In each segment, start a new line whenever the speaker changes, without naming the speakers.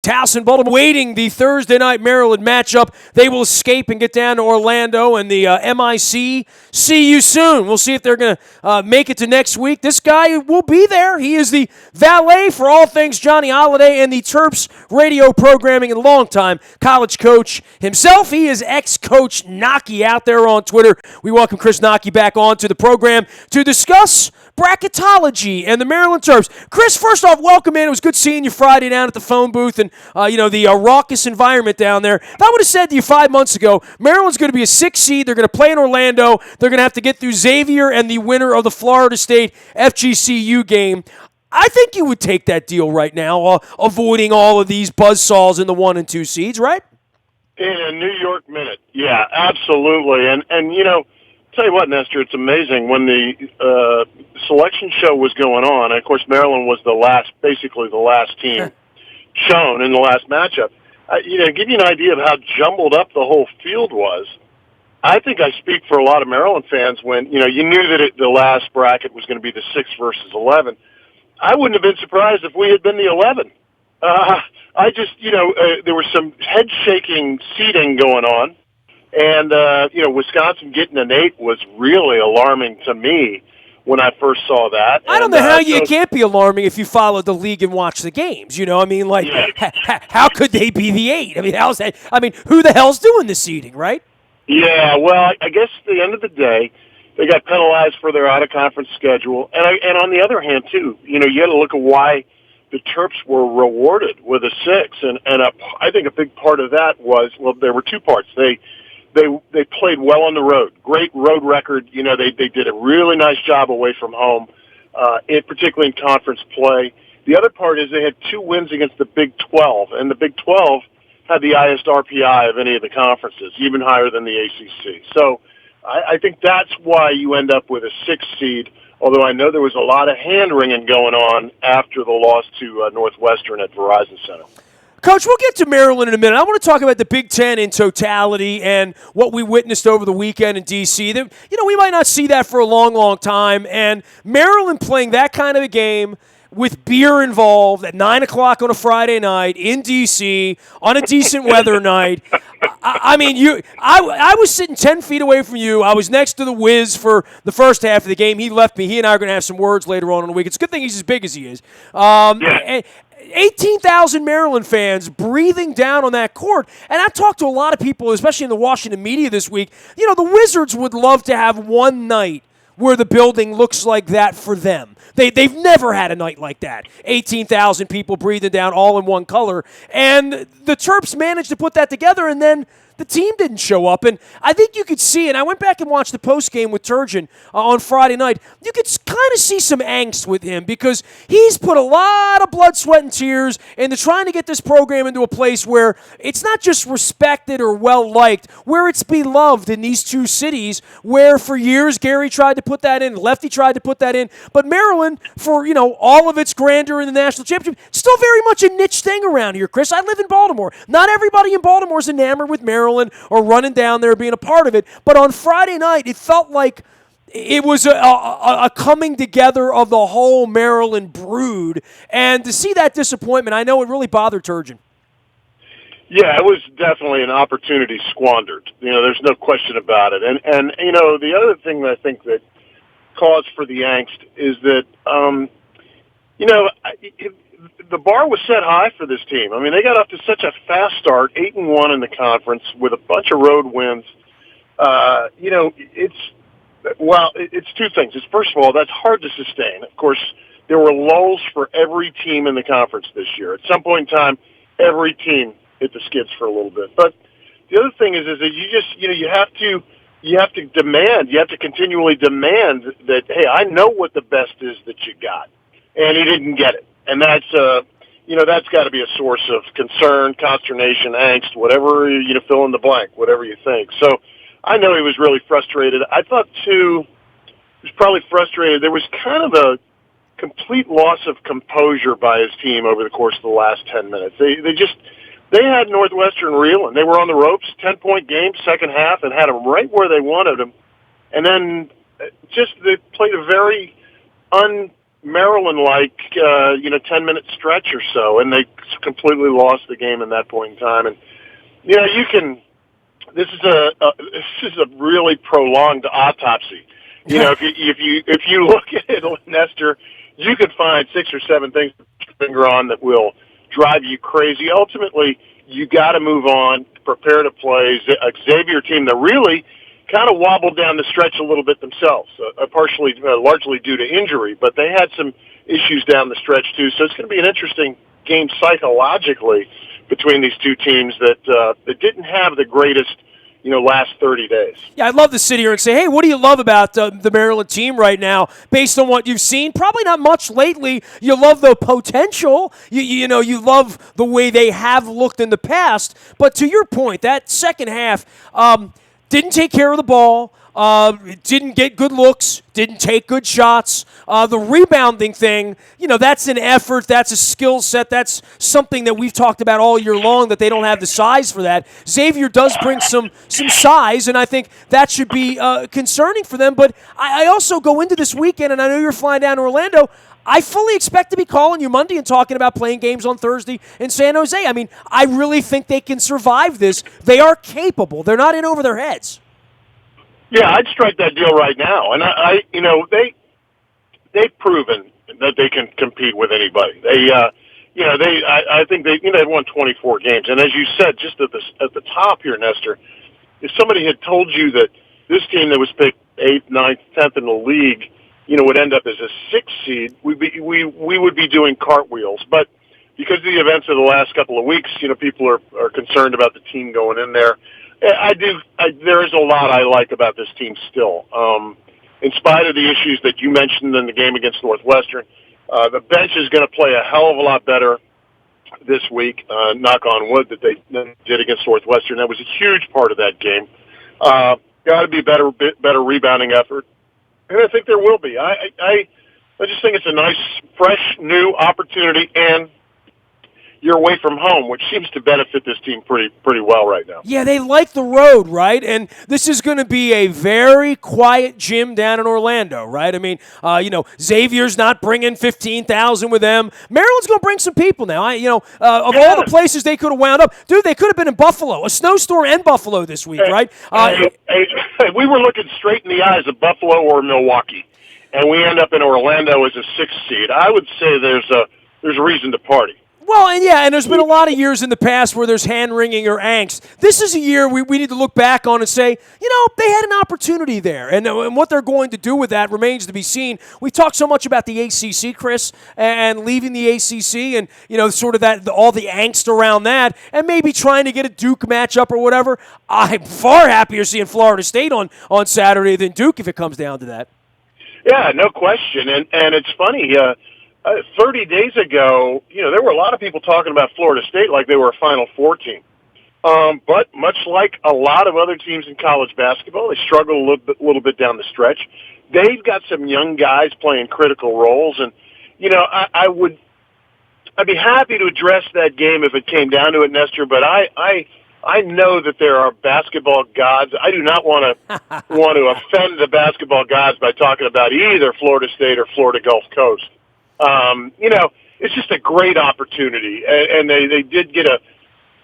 Towson, Baltimore, waiting the Thursday night Maryland matchup. They will escape and get down to Orlando, and the MIC. See you soon. We'll see if they're going to make it to next week. This guy will be there. He is the valet for all things Johnny Holiday and the Terps radio programming and longtime college coach himself. He is ex-coach Naki out there on Twitter. We welcome Chris Naki back on to the program to discuss bracketology and the Maryland Terps. Chris, first off, welcome in. It was good seeing you Friday down at the phone booth and, the raucous environment down there. If I would have said to you 5 months ago, Maryland's going to be a 6 seed, they're going to play in Orlando, they're going to have to get through Xavier and the winner of the Florida State FGCU game, I think you would take that deal right now, avoiding all of these buzzsaws in the 1 and 2 seeds, right?
In a New York minute. Yeah, absolutely. And tell you what, Nestor, it's amazing. When the selection show was going on, and of course Maryland was basically the last team shown in the last matchup. Give you an idea of how jumbled up the whole field was. I think I speak for a lot of Maryland fans when, you knew that the last bracket was going to be the 6 versus 11. I wouldn't have been surprised if we had been the 11. There was some head-shaking seeding going on. And, Wisconsin getting an 8 was really alarming to me when I first saw that.
I don't know how you can't be alarming if you follow the league and watch the games. How could they be the 8? How's that? Who the hell's doing the seeding, right?
Yeah, well, I guess at the end of the day, they got penalized for their out-of-conference schedule. And on the other hand, too, you got to look at why the Terps were rewarded with a 6. And I think a big part of that was, there were 2 parts. They played well on the road. Great road record. They did a really nice job away from home, particularly in conference play. The other part is they had 2 wins against the Big 12, and the Big 12 had the highest RPI of any of the conferences, even higher than the ACC. So I think that's why you end up with a 6 seed, although I know there was a lot of hand-wringing going on after the loss to Northwestern at Verizon Center.
Coach, we'll get to Maryland in a minute. I want to talk about the Big Ten in totality and what we witnessed over the weekend in D.C. We might not see that for a long, long time. And Maryland playing that kind of a game with beer involved at 9 o'clock on a Friday night in D.C. on a decent weather night. I was sitting 10 feet away from you. I was next to the Wiz for the first half of the game. He left me. He and I are going to have some words later on in the week. It's a good thing he's as big as he is. And 18,000 Maryland fans breathing down on that court. And I've talked to a lot of people, especially in the Washington media this week. The Wizards would love to have one night where the building looks like that for them. They've never had a night like that. 18,000 people breathing down all in one color. And the Terps managed to put that together, and then the team didn't show up. And I think you could see, and I went back and watched the postgame with Turgeon on Friday night. You could kind of see some angst with him because he's put a lot of blood, sweat, and tears into trying to get this program into a place where it's not just respected or well-liked, where it's beloved in these 2 cities, where for years Gary tried to put that in, Lefty tried to put that in. But Maryland, for all of its grandeur in the national championship, still very much a niche thing around here, Chris. I live in Baltimore. Not everybody in Baltimore is enamored with Maryland or running down there being a part of it. But on Friday night, it felt like it was a coming together of the whole Maryland brood. And to see that disappointment, I know it really bothered Turgeon.
Yeah, it was definitely an opportunity squandered. There's no question about it. And the other thing that I think that caused for the angst is that, the bar was set high for this team. They got off to such a fast start, 8-1 in the conference with a bunch of road wins. It's 2 things. It's, first of all, that's hard to sustain. Of course, there were lulls for every team in the conference this year. At some point in time, every team hit the skids for a little bit. But the other thing is that you just, you have to demand, you have to continually demand that, hey, I know what the best is that you got. And he didn't get it. And that's got to be a source of concern, consternation, angst, whatever, fill in the blank, whatever you think. So I know he was really frustrated. I thought, too, he was probably frustrated. There was kind of a complete loss of composure by his team over the course of the last 10 minutes. They had Northwestern reeling. They were on the ropes, 10-point game, second half, and had them right where they wanted them. And then they played a very Maryland 10-minute stretch or so, and they completely lost the game in that point in time. And you can. This is a really prolonged autopsy. If you look at it, Nestor, you could find 6 or 7 things to put your finger on that will drive you crazy. Ultimately, you got to move on, prepare to play. A Xavier team that really kind of wobbled down the stretch a little bit themselves, largely due to injury, but they had some issues down the stretch too. So it's going to be an interesting game psychologically between these two teams that didn't have the greatest last 30 days.
Yeah, I'd love to sit here and say, hey, what do you love about the Maryland team right now based on what you've seen? Probably not much lately. You love the potential. You love the way they have looked in the past. But to your point, that second half didn't take care of the ball. Didn't get good looks, didn't take good shots. The rebounding thing, that's an effort, that's a skill set, that's something that we've talked about all year long, that they don't have the size for that. Xavier does bring some size, and I think that should be concerning for them. But I also go into this weekend, and I know you're flying down to Orlando. I fully expect to be calling you Monday and talking about playing games on Thursday in San Jose. I mean, I really think they can survive this. They are capable. They're not in over their heads.
Yeah, I'd strike that deal right now. And they've proven that they can compete with anybody. I think they've won 24 games. And as you said, just at the top here, Nestor, if somebody had told you that this team that was picked 8th, 9th, 10th in the league, would end up as a 6th seed, we would be doing cartwheels. But because of the events of the last couple of weeks, people are concerned about the team going in there. There is a lot I like about this team still. In spite of the issues that you mentioned in the game against Northwestern, the bench is going to play a hell of a lot better this week, knock on wood, that they did against Northwestern. That was a huge part of that game. Got to be better rebounding effort. And I think there will be. I just think it's a nice, fresh, new opportunity, and you're away from home, which seems to benefit this team pretty well right now.
Yeah, they like the road, right? And this is going to be a very quiet gym down in Orlando, right? I mean, Xavier's not bringing 15,000 with them. Maryland's going to bring some people now. Of all the places they could have wound up, dude, they could have been in Buffalo, a snowstorm and Buffalo this week, right?
We were looking straight in the eyes of Buffalo or Milwaukee, and we end up in Orlando as a 6th seed. I would say there's a reason to party.
Well, and there's been a lot of years in the past where there's hand-wringing or angst. This is a year we need to look back on and say, they had an opportunity there. And what they're going to do with that remains to be seen. We talked so much about the ACC, Chris, and leaving the ACC and, sort of that all the angst around that, and maybe trying to get a Duke matchup or whatever. I'm far happier seeing Florida State on Saturday than Duke if it comes down to that.
Yeah, no question. And it's funny, 30 days ago, there were a lot of people talking about Florida State like they were a Final Four team. But much like a lot of other teams in college basketball, they struggle a little bit down the stretch. They've got some young guys playing critical roles, and I'd be happy to address that game if it came down to it, Nestor. But I know that there are basketball gods. I do not want to offend the basketball gods by talking about either Florida State or Florida Gulf Coast. It's just a great opportunity, and they did get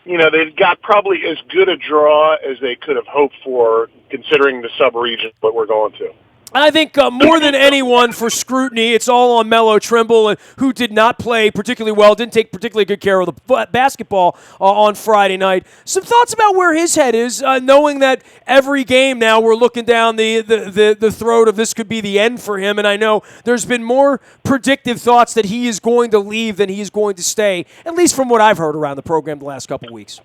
they got probably as good a draw as they could have hoped for, considering the sub-region that we're going to.
I think more than anyone for scrutiny, it's all on Melo Trimble, who did not play particularly well, didn't take particularly good care of the basketball on Friday night. Some thoughts about where his head is, knowing that every game now we're looking down the throat of this could be the end for him, and I know there's been more predictive thoughts that he is going to leave than he is going to stay, at least from what I've heard around the program the last couple of weeks.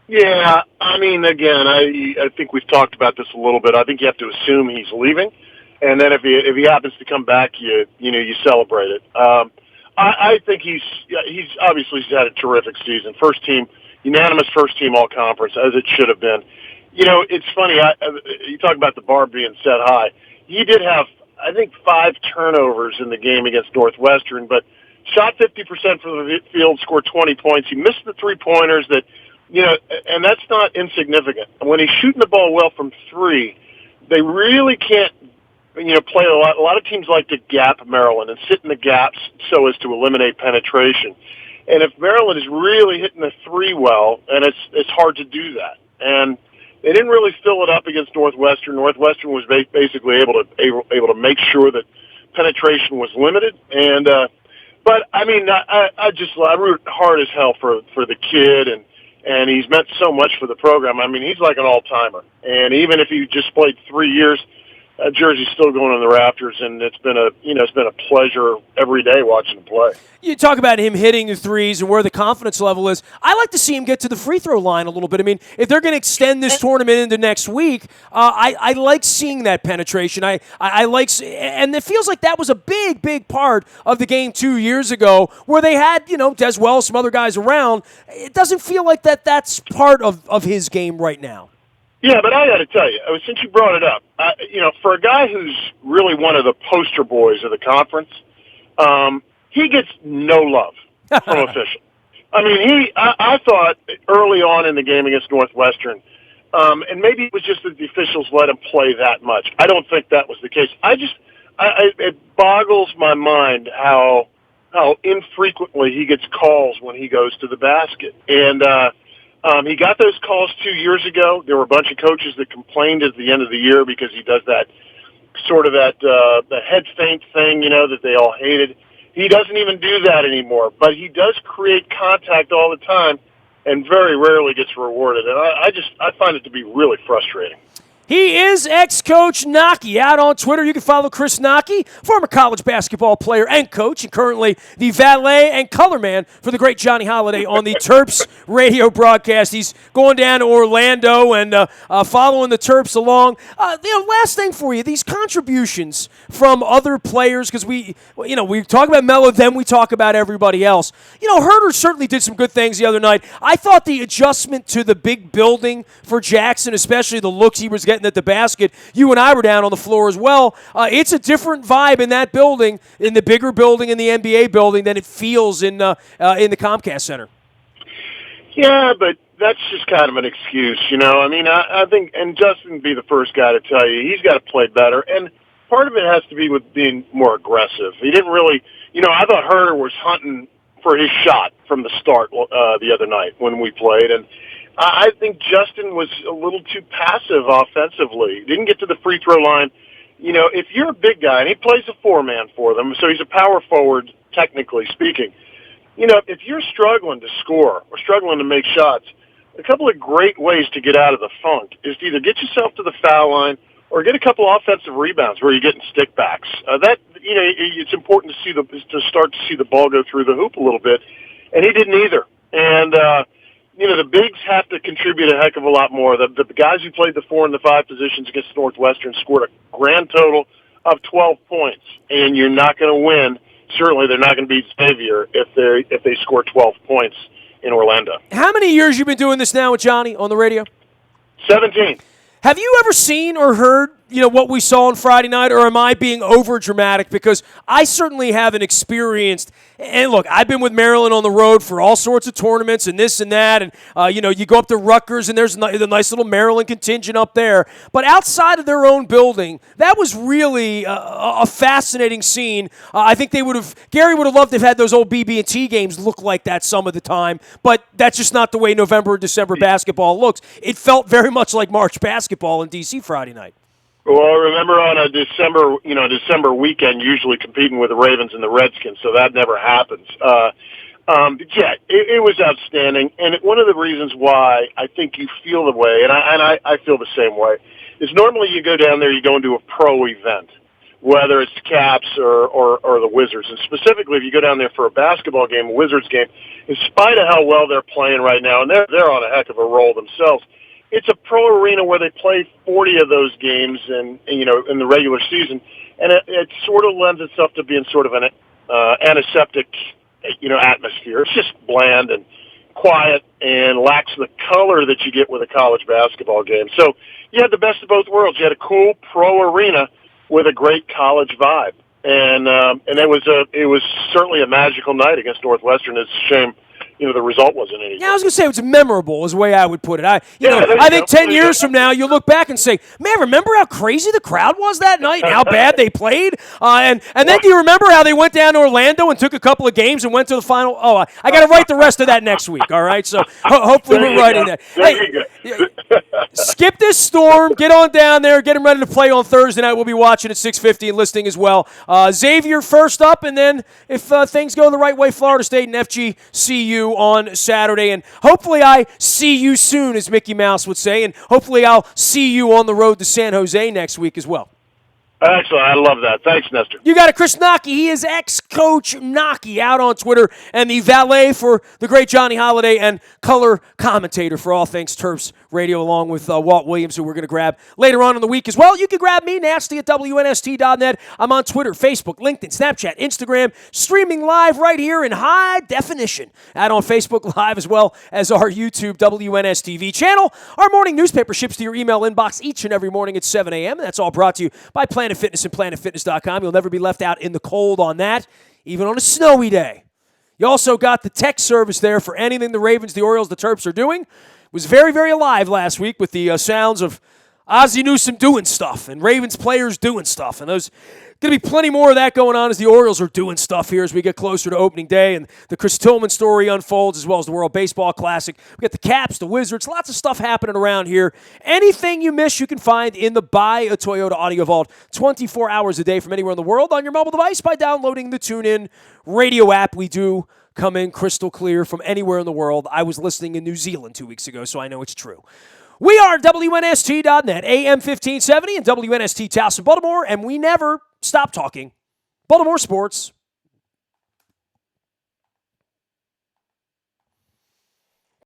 Yeah, I mean, again, I think we've talked about this a little bit. I think you have to assume he's leaving. And then if he happens to come back, you celebrate it. I think he's obviously had a terrific season. Unanimous first team all conference, as it should have been. It's funny. You talk about the bar being set high. He did have, I think, 5 turnovers in the game against Northwestern, but shot 50% from the field, scored 20 points. He missed the 3-pointers and that's not insignificant. When he's shooting the ball well from 3, they really can't play a lot. A lot of teams like to gap Maryland and sit in the gaps so as to eliminate penetration. And if Maryland is really hitting the three well, and it's hard to do that. And they didn't really fill it up against Northwestern. Northwestern was basically able to make sure that penetration was limited. And but I mean, I root hard as hell for the kid, and he's meant so much for the program. I mean, he's like an all-timer. And even if he just played 3 years, jersey's still going in the rafters, and it's been a pleasure every day watching him play.
You talk about him hitting the threes and where the confidence level is. I like to see him get to the free throw line a little bit. I mean, if they're going to extend this tournament into next week, I like seeing that penetration. I like, and it feels like that was a big part of the game 2 years ago, where they had Des Wells, some other guys around. It doesn't feel like that's part of his game right now.
Yeah, but I got to tell you, since you brought it up, for a guy who's really one of the poster boys of the conference, he gets no love from officials. I mean, I thought early on in the game against Northwestern, and maybe it was just that the officials let him play that much. I don't think that was the case. It boggles my mind how infrequently he gets calls when he goes to the basket. And he got those calls 2 years ago. There were a bunch of coaches that complained at the end of the year because he does that the head feint thing, that they all hated. He doesn't even do that anymore, but he does create contact all the time and very rarely gets rewarded. And I find it to be really frustrating.
He is ex-coach Naki out on Twitter. You can follow Chris Naki, former college basketball player and coach, and currently the valet and color man for the great Johnny Holiday on the Terps radio broadcast. He's going down to Orlando and following the Terps along. Last thing for you, these contributions from other players, because we talk about Melo, then we talk about everybody else. Herter certainly did some good things the other night. I thought the adjustment to the big building for Jackson, especially the looks he was getting at the basket. You and I were down on the floor as well. It's a different vibe in that building, in the bigger building, in the NBA building, than it feels in the Comcast Center.
Yeah, but that's just kind of an excuse, I mean, I think, and Justin would be the first guy to tell you, he's got to play better. And part of it has to be with being more aggressive. He didn't really, I thought Herter was hunting for his shot from the start the other night when we played. And I think Justin was a little too passive offensively. Didn't get to the free throw line. If you're a big guy, and he plays a four-man for them, so he's a power forward, technically speaking. If you're struggling to score or struggling to make shots, a couple of great ways to get out of the funk is to either get yourself to the foul line or get a couple offensive rebounds where you're getting stickbacks. It's important to start to see the ball go through the hoop a little bit, and he didn't either. And the bigs have to contribute a heck of a lot more. The guys who played the 4 and the 5 positions against Northwestern scored a grand total of 12 points, and you're not going to win. Certainly, they're not going to beat Xavier if they score 12 points in Orlando.
How many years you been doing this now with Johnny on the radio?
17.
Have you ever seen or heard, what we saw on Friday night, or am I being over dramatic? Because I certainly haven't experienced. And look, I've been with Maryland on the road for all sorts of tournaments and this and that, and you go up to Rutgers and there's the nice little Maryland contingent up there. But outside of their own building, that was really a fascinating scene. I think Gary would have loved to have had those old BB&T games look like that some of the time, but that's just not the way November and December basketball looks. It felt very much like March basketball in D.C. Friday night.
Well, I remember on a December weekend, usually competing with the Ravens and the Redskins, so that never happens. It was outstanding, and one of the reasons why I think you feel the way, and I feel the same way, is normally you go down there, you go into a pro event, whether it's Caps or the Wizards, and specifically if you go down there for a basketball game, a Wizards game, in spite of how well they're playing right now, and they're on a heck of a roll themselves. It's a pro arena where they play 40 of those games in the regular season, and it sort of lends itself to being sort of an antiseptic, atmosphere. It's just bland and quiet and lacks the color that you get with a college basketball game. So you had the best of both worlds. You had a cool pro arena with a great college vibe, and it was certainly a magical night against Northwestern. It's a shame the result wasn't any good.
Yeah, I was going to say it was memorable is the way I would put it. I think 10 years from now, you'll look back and say, man, remember how crazy the crowd was that night and how bad they played? And then do you remember how they went down to Orlando and took a couple of games and went to the final? Oh, I got to write the rest of that next week, all right? So hopefully we're writing that. Hey, skip this storm. Get on down there. Get them ready to play on Thursday night. We'll be watching at 6:50 and listening as well. Xavier first up, and then if things go the right way, Florida State and FG see you on Saturday. And hopefully I see you soon, as Mickey Mouse would say, and hopefully I'll see you on the road to San Jose next week as well.
Excellent. I love that. Thanks, Nestor.
You got it, Chris Nocky. He is ex-coach Nocky out on Twitter and the valet for the great Johnny Holiday and color commentator for all things Terps Radio, along with Walt Williams, who we're going to grab later on in the week as well. You can grab me, Nasty, at WNST.net. I'm on Twitter, Facebook, LinkedIn, Snapchat, Instagram, streaming live right here in high definition. Out on Facebook Live as well as our YouTube WNSTV channel. Our morning newspaper ships to your email inbox each and every morning at 7 a.m. That's all brought to you by Planet Fitness and PlanetFitness.com. You'll never be left out in the cold on that, even on a snowy day. You also got the text service there for anything the Ravens, the Orioles, the Terps are doing. It was very, very alive last week with the sounds of Ozzie Newsome doing stuff and Ravens players doing stuff. And there's going to be plenty more of that going on as the Orioles are doing stuff here as we get closer to opening day and the Chris Tillman story unfolds, as well as the World Baseball Classic. We got the Caps, the Wizards, lots of stuff happening around here. Anything you miss, you can find in the Buy a Toyota Audio Vault 24 hours a day from anywhere in the world on your mobile device by downloading the TuneIn Radio app. We do come in crystal clear from anywhere in the world. I was listening in New Zealand 2 weeks ago, so I know it's true. We are WNST.net, AM 1570 and WNST Towson, Baltimore, and we never stop talking Baltimore sports.